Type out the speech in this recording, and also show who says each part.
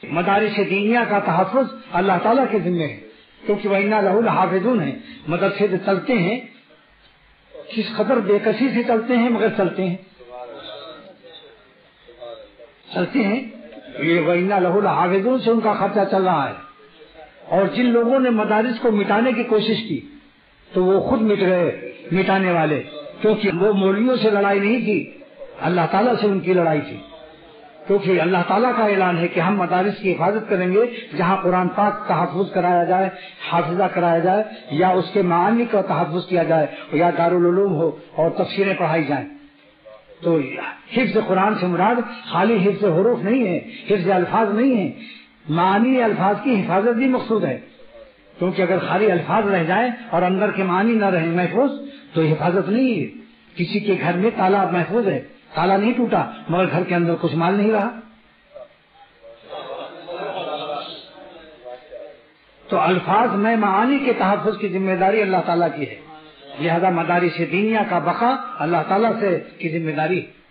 Speaker 1: مدارس دینیہ کا تحفظ اللہ تعالیٰ کے ذمے ہے، کیونکہ وَإِنَّا لَهُ لَحَافِظُونَ ہے۔ مدرسے جو چلتے ہیں کس قدر بے کسی سے چلتے ہیں، مگر چلتے ہیں یہ وَإِنَّا لَهُ لَحَافِظُونَ سے ان کا خرچہ چل رہا ہے۔ اور جن لوگوں نے مدارس کو مٹانے کی کوشش کی تو وہ خود مٹ گئے مٹانے والے، کیونکہ وہ مولویوں سے لڑائی نہیں کی، اللہ تعالیٰ سے ان کی لڑائی تھی، کیونکہ اللہ تعالیٰ کا اعلان ہے کہ ہم مدارس کی حفاظت کریں گے جہاں قرآن پاک تحفظ کرایا جائے، حافظہ کرایا جائے، یا اس کے معانی کا تحفظ کیا جائے، یا دارالعلوم ہو اور تفسیریں پڑھائی جائیں۔ تو حفظ قرآن سے مراد خالی حفظ حروف نہیں ہے، حفظ الفاظ نہیں ہے، معانی الفاظ کی حفاظت بھی مقصود ہے، کیونکہ اگر خالی الفاظ رہ جائیں اور اندر کے معنی نہ رہیں محفوظ تو حفاظت نہیں ہے۔ کسی کے گھر میں تالا محفوظ ہے، تالا نہیں ٹوٹا مگر گھر کے اندر کچھ مال نہیں رہا، تو الفاظ میں معانی کے تحفظ کی ذمہ داری اللہ تعالیٰ کی ہے، لہذا مدارس دینیہ کا بقا اللہ تعالیٰ سے کی ذمہ داری ہے۔